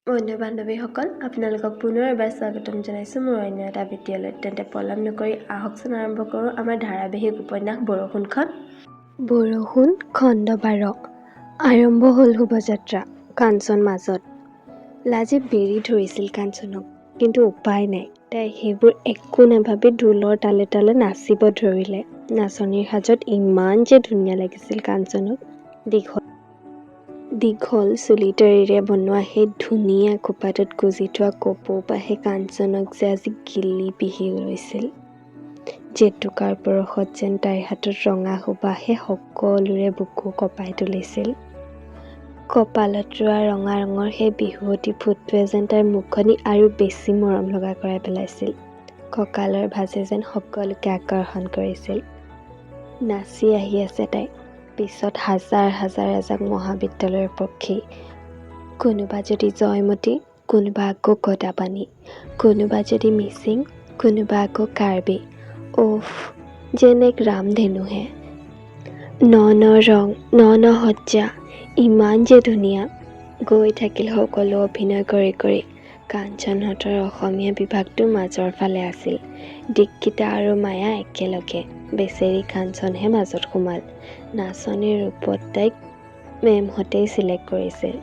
বন্ধু বান্ধৱীসকল, আপোনালোকক পুনৰ এবাৰ স্বাগতম জনাইছোঁ মোৰ অন্য এটা ভিডিঅ'লৈ। তেন্তে পলম নকৰি আহকচোন আৰম্ভ কৰোঁ আমাৰ ধাৰাবাহিক উপন্যাস বৰষুণখন। বৰষুণ খণ্ড 12। আৰম্ভ হ'ল শোভাযাত্ৰা। কাঞ্চন মাজত। লাজে বেৰি ধৰিছিল কাঞ্চনক, কিন্তু উপায় নাই। তাই সেইবোৰ একো নাভাবি ঢোলৰ তালে তালে নাচিব ধৰিলে। নাচনীৰ সাজত ইমান যে ধুনীয়া লাগিছিল কাঞ্চনক। দীঘল চুলিতৰিৰে বনোৱা সেই ধুনীয়া খোপাটোত গুজি থোৱা কপৌপাহে কাঞ্চনক যে আজি গিলি পিহি লৈছিল। জেতুকাৰ পৰশত যেন তাইৰ হাতত ৰঙা সুবাসে সকলোৰে বুকু কঁপাই তুলিছিল। কপালত ৰোৱা ৰঙা ৰঙৰ সেই বিহুৱতী ফুটটোৱে যেন তাইৰ মুখনি আৰু বেছি মৰম লগা কৰাই পেলাইছিল। কঁকালৰ ভাঁজে যেন সকলোকে আকৰ্ষণ কৰিছিল। নাচি আহি আছে তাই, পিছত হাজাৰ হাজাৰ এজাক মহাবিদ্যালয়ৰ পক্ষী। কোনোবা যদি জয়মতী, কোনোবা আকৌ গদাপানী, কোনোবা যদি মিচিং, কোনোবা আকৌ কাৰ্বি। উফ, যেন এক ৰামধেনুহে। ন ন ৰং, ন ন সজ্জা, ইমান যে ধুনীয়া। গৈ থাকিল সকলো অভিনয় কৰি কৰি। কাঞ্চনহঁতৰ অসমীয়া বিভাগটো মাজৰ ফালে আছিল। দীক্ষিতা আৰু মায়া একেলগে। বেচেৰি কাঞ্চনহে মাজত সোমাল। নাচনীৰ ৰূপত তাইক মেমহঁতেই চিলেক্ট কৰিছিল।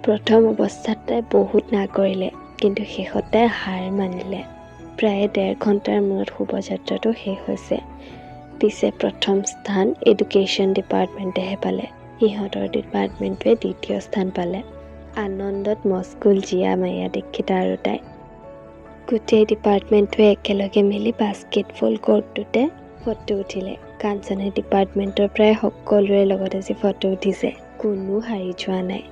প্ৰথম অৱস্থাত তাই বহুত না কৰিলে, কিন্তু শেষত তাই হাৰ মানিলে। প্ৰায় 1.5 ঘণ্টাৰ মূৰত শোভাযাত্ৰাটো শেষ হৈছে। পিছে প্ৰথম স্থান এডুকেশ্যন ডিপাৰ্টমেণ্টেহে পালে। সিহঁতৰ ডিপাৰ্টমেণ্টটোৱে 2য় স্থান পালে। আনন্দত মস্কুল জিয়া, মায়া, দীক্ষিতা আৰু তাই। গোটেই ডিপাৰ্টমেণ্টটোৱে একেলগে মিলি বাস্কেটবল কৰ্টটোতে ফটো উঠিলে। কাঞ্চনে ডিপাৰ্টমেণ্টৰ প্ৰায় সকলোৰে লগত আজি ফটো উঠিছে। কোনো হাৰি যোৱা নাই।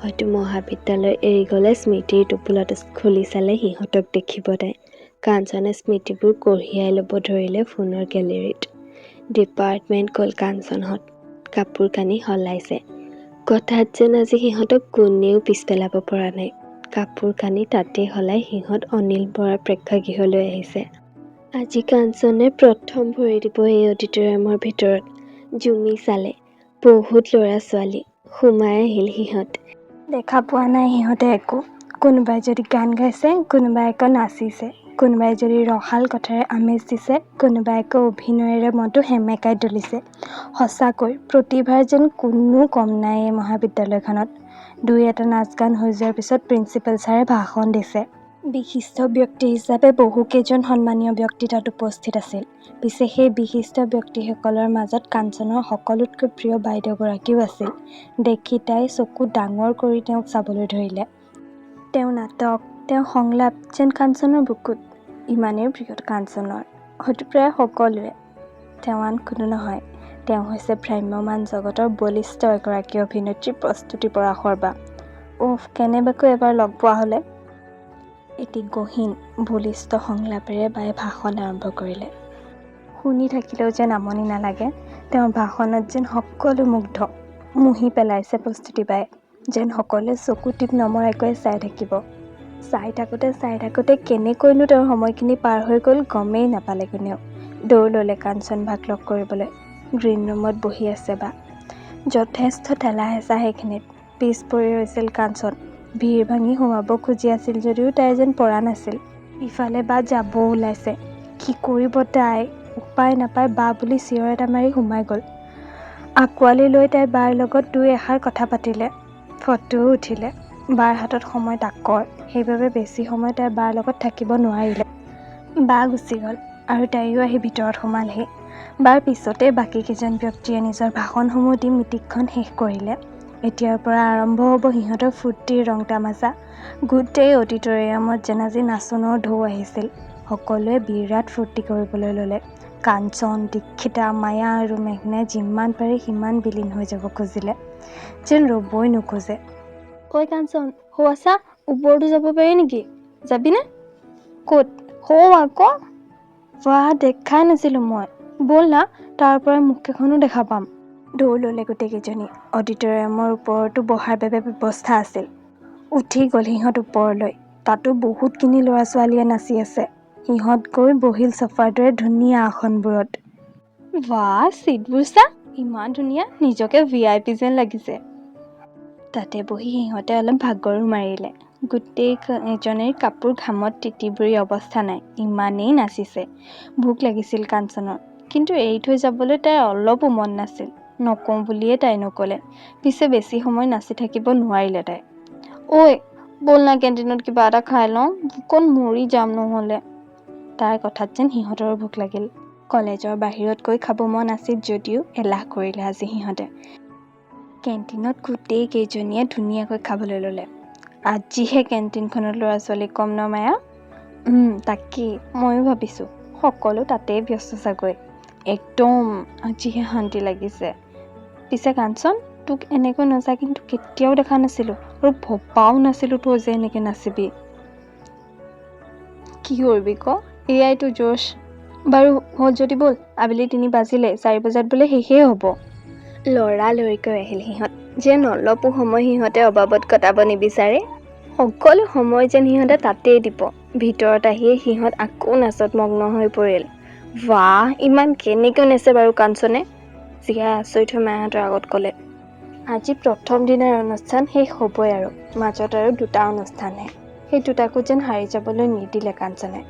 হয়তো মহাবিদ্যালয় এৰি গ'লে স্মৃতিৰ টোপোলাটো খুলি চালে সিহঁতক দেখিব তাই। কাঞ্চনে স্মৃতিবোৰ কঢ়িয়াই ল'ব ধৰিলে ফোনৰ গেলেৰীত। ডিপাৰ্টমেণ্ট গ'ল কাঞ্চনহঁত। কাপোৰ কানি সলাইছে। কথাত যেন আজি সিহঁতক কোনেও পিছ পেলাব পৰা নাই। কাপোৰ কানি তাতে সলাই সিহঁত অনিল বৰাৰ প্ৰেক্ষাগৃহলৈ আহিছে। আজি কাঞ্চনে প্ৰথম ভৰি দিব এই অডিটৰিয়ামৰ ভিতৰত। জুমি চালে। বহুত ল'ৰা ছোৱালী। সোমাই আহিল সিহঁত। দেখা পোৱা নাই সিহঁতে একো। কোনোবাই যদি গান গাইছে, কোনোবাই আকৌ নাচিছে, কোনোবাই যদি ৰসাল কথাৰে আমেজ দিছে, কোনোবাই আকৌ অভিনয়েৰে মনটো সেমেকাই তুলিছে। সঁচাকৈ প্ৰতিভাৰ যেন কোনো কম নাই এই মহাবিদ্যালয়খনত। 2-এটা নাচ গান হৈ যোৱাৰ পিছত প্ৰিন্সিপাল ছাৰে ভাষণ দিছে। বিশিষ্ট ব্যক্তি হিচাপে বহুকেইজন সন্মানীয় ব্যক্তি তাত উপস্থিত আছিল। পিছে সেই বিশিষ্ট ব্যক্তিসকলৰ মাজত কাঞ্চনৰ সকলোতকৈ প্ৰিয় বাইদেউগৰাকীও আছিল। দেখি তাই চকু ডাঙৰ কৰি তেওঁক চাবলৈ ধৰিলে। তেওঁ নাটক, তেওঁ সংলাপ যেন কাঞ্চনৰ বুকুত। ইমানেই প্ৰিয় কাঞ্চনৰ, হয়তো প্ৰায় সকলোৰে। তেওঁ আন কোনো নহয়, তেওঁ হৈছে ভ্ৰাম্যমাণ জগতৰ বলিষ্ঠ এগৰাকী অভিনেত্ৰী প্ৰস্তুতি পৰাশৰ বা। উফ, কেনেবাকৈ এবাৰ লগ পোৱা হ'লে। এটি গহীন বলিষ্ঠ সংলাপেৰে বায়ে ভাষণ আৰম্ভ কৰিলে। শুনি থাকিলেও যেন আমনি নালাগে। তেওঁৰ ভাষণত যেন সকলো মুগ্ধ। মুহি পেলাইছে প্ৰস্তুতি বায়ে। যেন সকলোৱে চকু টিপ নমৰাকৈ চাই থাকিব। চাই থাকোঁতে কেনেকৈনো তেওঁৰ সময়খিনি পাৰ হৈ গ'ল গমেই নাপালে কোনেও। দৌৰ ল'লে কাঞ্চন বাক লগ কৰিবলৈ। গ্ৰীণ ৰুমত বহি আছে বা। যথেষ্ট ঠেলা হেঁচা সেইখিনিত। পিছ পৰি ৰৈছিল কাঞ্চন। ভিৰ ভাঙি সোমাব খুজি আছিল যদিও তাই যেন পৰা নাছিল। ইফালে বা যাব ওলাইছে। কি কৰিব তাই? উপায় নাপাই বা বুলি চিঞৰ এটা মাৰি সোমাই গ'ল। আঁকোৱালি লৈ তাই বাৰ লগত 2 এষাৰ কথা পাতিলে। ফটোও উঠিলে। বাৰ হাতত সময় তাকৰ, সেইবাবে বেছি সময় তাই বাৰ লগত থাকিব নোৱাৰিলে। বা গুচি গ'ল আৰু তাইও আহি ভিতৰত সোমালহি। বাৰ পিছতে বাকী কেইজন ব্যক্তিয়ে নিজৰ ভাষণসমূহ দি মিটিংখন শেষ কৰিলে। এতিয়াৰ পৰা আৰম্ভ হ'ব সিহঁতৰ ফূৰ্তিৰ ৰং তামাচা। গোটেই অডিটৰিয়ামত যেন আজি নাচনৰ ঢৌ আহিছিল। সকলোৱে বিৰাট ফূৰ্তি কৰিবলৈ ল'লে। কাঞ্চন, দীক্ষিতা, মায়া আৰু মেঘনাই যিমান পাৰে সিমান বিলীন হৈ যাব খুজিলে। যেন ৰ'বই নোখোজে। ঐ কাঞ্চন, হৌ আছা, ওপৰতো যাব পাৰি নেকি? যাবিনে? ক'ত? হৌ আকৌ। বাহ, দেখাই নাছিলোঁ মই। ব'ল না, তাৰ পৰা মুখকেইখনো দেখা পাম। দৌৰ ল'লে গোটেইকেইজনী। অডিটৰিয়ামৰ ওপৰতো বহাৰ বাবে ব্যৱস্থা আছিল। উঠি গ'ল সিহঁত ওপৰলৈ। তাতো বহুতখিনি ল'ৰা ছোৱালীয়ে নাচি আছে। সিহঁত গৈ বহিল চফাৰ দৰে ধুনীয়া আসনবোৰত। বাহ, চিটবোৰ চা, ইমান ধুনীয়া, নিজকে VIP যেন লাগিছে। তাতে বহি সিহঁতে অলপ ভাগৰো মাৰিলে। গোটেই এজনীৰ কাপোৰ ঘামত তিতিবুৰি অৱস্থা নাই, ইমানেই নাচিছে। ভোক লাগিছিল কাঞ্চনৰ, কিন্তু এৰি থৈ যাবলৈ তাইৰ অলপো মন নাছিল। নকওঁ বুলিয়ে তাই নকলে। পিছে বেছি সময় নাচি থাকিব নোৱাৰিলে তাই। ঐ ব'ল না কেণ্টিনত কিবা এটা খাই লওঁ, ভোকত মৰি যাম নহ'লে। তাইৰ কথাত যেন সিহঁতৰো ভোক লাগিল। কলেজৰ বাহিৰত গৈ খাব মন আছিল যদিও এলাহ কৰিলে আজি সিহঁতে। কেণ্টিনত গোটেই কেইজনীয়ে ধুনীয়াকৈ খাবলৈ ল'লে। আজিহে কেণ্টিনখনত ল'ৰা ছোৱালী কম ন মায়া? তাকেই ময়ো ভাবিছোঁ, সকলো তাতেই ব্যস্ত চাগৈ। একদম আজিহে শান্তি লাগিছে। পিছে কাঞ্চন, তোক এনেকৈ নচা কিন্তু কেতিয়াও দেখা নাছিলোঁ, আৰু ভবাও নাছিলোঁ তই যে এনেকৈ নাচিবি। কি কৰিবি ক, এয়াইতো জোচ। বাৰু হ'ল যদি ব'ল, আবেলি 3 বাজিলে, 4 বজাত বোলে শেষেই হ'ব। লৰালৰিকৈ আহিল সিহঁত, যেন অলপো সময় সিহঁতে অবাবত কটাব নিবিচাৰে। সকলো সময় যেন সিহঁতে তাতেই দিব। ভিতৰত আহিয়ে সিহঁত আকৌ নাচত মগ্ন হৈ পৰিল। বাহ, ইমান কেনেকৈ নাচে বাৰু কাঞ্চনে? জীয়াই আচৰিত হৈ মাহঁতৰ আগত ক'লে। আজি প্ৰথম দিনাৰ অনুষ্ঠান শেষ হ'বই আৰু, মাজত আৰু 2টা অনুষ্ঠানহে। সেই 2টাকো যেন হাৰি যাবলৈ নিদিলে কাঞ্চনে।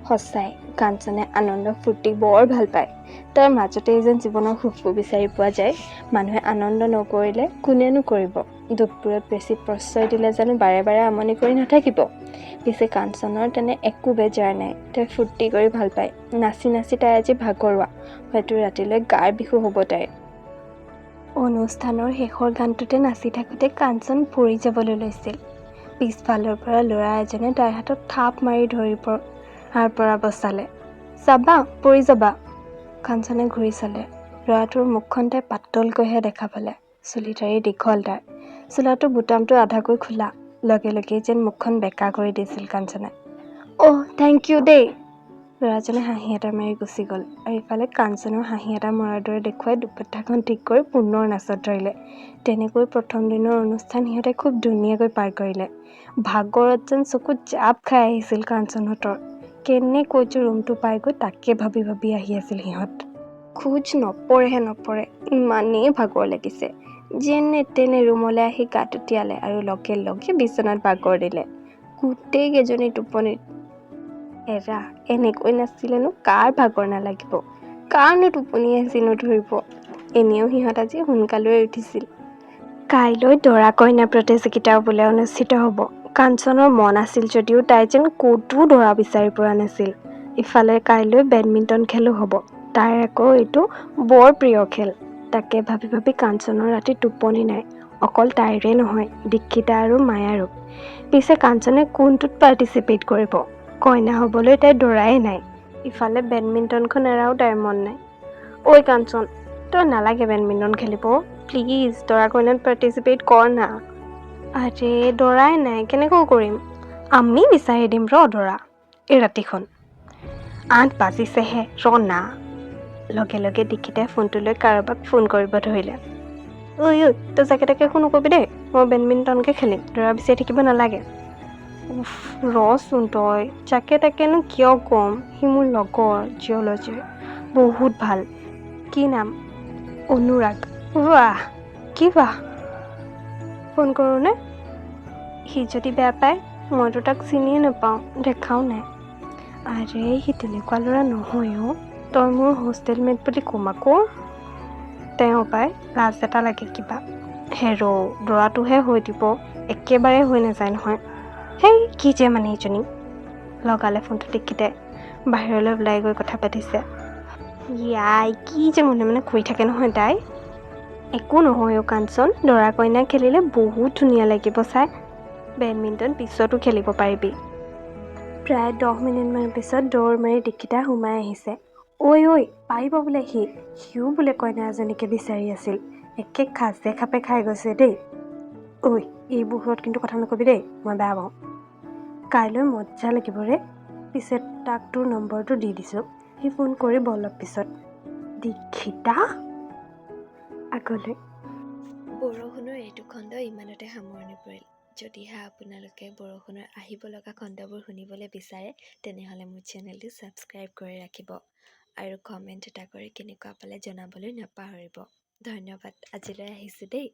সঁচাই কাঞ্চনে আনন্দ ফূৰ্তি বৰ ভাল পায়। তাৰ মাজতেই যেন জীৱনৰ সুখবোৰ বিচাৰি পোৱা যায়। মানুহে আনন্দ নকৰিলে কোনেনো কৰিব? দুখবোৰত বেছি প্ৰশ্ৰয় দিলে জানো বাৰে বাৰে আমনি কৰি নাথাকিব? পিছে কাঞ্চনৰ তেনে একো বেজাৰ নাই। তাই ফূৰ্তি কৰি ভাল পায়। নাচি নাচি তাই আজি ভাগৰুৱা, হয়তো ৰাতিলৈ গাৰ বিহু হ'ব তাইৰ। অনুষ্ঠানৰ শেষৰ গানটোতে নাচি থাকোঁতে কাঞ্চন পৰি যাবলৈ লৈছিল। পিছফালৰ পৰা ল'ৰা এজনে তাইৰ হাতত থাপ মাৰি ধৰি পৰা বচালে। চাবা পৰি যাবা। কাঞ্চনে ঘূৰি চালে। ল'ৰাটোৰ মুখখন তাই পাতলকৈহে দেখা পালে। চুলি ঠাৰি দীঘল তাৰ। চোলাটোৰ বুটামটো আধাকৈ খোলা। লগে লগেই যেন মুখখন বেকা কৰি দিছিল কাঞ্চনে। থেংক ইউ দেই। ল'ৰাজনে হাঁহি এটা মাৰি গুচি গ'ল, আৰু ইফালে কাঞ্চনেও হাঁহি এটা মৰাৰ দৰে দেখুৱাই দুপথাখন ঠিক কৰি পুনৰ নাচত ধৰিলে। তেনেকৈ প্ৰথম দিনৰ অনুষ্ঠান সিহঁতে খুব ধুনীয়াকৈ পাৰ কৰিলে। ভাগৰত যেন চকুত জাপ খাই আহিছিল কাঞ্চনহঁতৰ। কেনেকৈ যে ৰুমটো পাইগৈ তাকে ভাবি ভাবি আহি আছিল সিহঁত। খোজ নপৰে, ইমানেই ভাগৰ লাগিছে। যেনে তেনে ৰুমলৈ আহি গাটো তিয়ালে আৰু লগে লগে বিচনাত বাগৰ দিলে। গোটেই কেইজনী টোপনিত। এৰা, এনেকৈ নাচিলেনো কাৰ ভাগৰ নালাগিব? কাৰণো টোপনি আজি নধৰিব? এনেও সিহঁত আজি সোনকালে উঠিছিল। কাইলৈ দৰা কইনা প্ৰতিযোগিতাও বোলে অনুষ্ঠিত হ'ব। কাঞ্চনৰ মন আছিল যদিও তাই যেন ক'তো দৰা বিচাৰি পোৱা নাছিল। ইফালে কাইলৈ বেডমিণ্টন খেলো হ'ব। তাইৰ আকৌ এইটো বৰ প্ৰিয় খেল। তাকে ভাবি ভাবি কাঞ্চনৰ ৰাতি টোপনি নাই। অকল তাইৰে নহয়, দীক্ষিতা আৰু মায়াৰো। পিছে কাঞ্চনে কোনটোত পাৰ্টিচিপেট কৰিব? কইনা হ'বলৈ তাইৰ দৰাই নাই। ইফালে বেডমিণ্টনখন এৰাও তাইৰ মন নাই। ঐ কাঞ্চন, তই নালাগে বেডমিণ্টন খেলিব, প্লিজ দৰা কইনাত পাৰ্টিচিপেট কৰ না। আৰে দৰাই নাই, কেনেকৈ কৰিম? আমি বিচাৰি দিম দৰা এই ৰাতিখন। 8 বাজিছেহে, না। লগে লগে দীক্ষিতাই ফোনটো লৈ কাৰোবাক ফোন কৰিব ধৰিলে। ঐ তই যাকে তাকে ফোন নকৰিবি দেই, মই বেডমিণ্টনকে খেলিম, দৰা বিচাৰি থাকিব নালাগে। ৰচোন তই, যাকে তাকেনো কিয় ক'ম? সি মোৰ লগৰ জিঅ'লজিৰ, বহুত ভাল। কি নাম? অনুৰাগ। বাহ, কি বাহ। ফোন কৰোঁনে? সি যদি বেয়া পায়? মইতো তাক চিনিয়ে নাপাওঁ, দেখাও নাই। আৰে সি তেনেকুৱা ল'ৰা নহয় অ'। তই মোৰ হোষ্টেল মেট বুলি ক'ম আকৌ। তেওঁ পাই লাজ এটা লাগে কিবা। দৰাটোহে হৈ দিব, একেবাৰে হৈ নাযায় নহয়। হেই কি যে মানে এইজনী। লগালে ফোনটো দীক্ষিতাই। বাহিৰলৈ ওলাই গৈ কথা পাতিছে। কি যে মনে মনে কৰি থাকে নহয় তাই। একো নহয় অ' কাঞ্চন, দৰা কইনা খেলিলে বহুত ধুনীয়া লাগিব চাই। বেডমিণ্টন পিছতো খেলিব পাৰিবি। প্ৰায় 10 মিনিটমান পিছত দৌৰ মাৰি দীক্ষিতা সোমাই আহিছে। ঐ পাৰিব বোলে সিও বোলে কইনা এজনীকে বিচাৰি আছিল। একে খাজে খাপে খাই গৈছে দেই। এইবোৰত কিন্তু কথা নকবি দেই, মই বেয়া পাওঁ। কাইলৈ মজ্জা লাগিব ৰে। পিছে তাক তোৰ নম্বৰটো দি দিছোঁ, সি ফোন কৰিব অলপ পিছত। দীক্ষিতা আগলৈ। বৰষুণৰ এইটো খণ্ড ইমানতে সামৰণি পৰিল। যদিহে আপোনালোকে বৰষুণৰ আহিব লগা খণ্ডবোৰ শুনিবলৈ বিচাৰে, তেনেহ'লে মোৰ চেনেলটো ছাবস্ক্ৰাইব কৰি ৰাখিব আৰু কমেণ্ট এটা কৰি কেনেকুৱা পালে জনাবলৈ নাপাহৰিব। ধন্যবাদ, আজিলৈ আহিছোঁ দেই।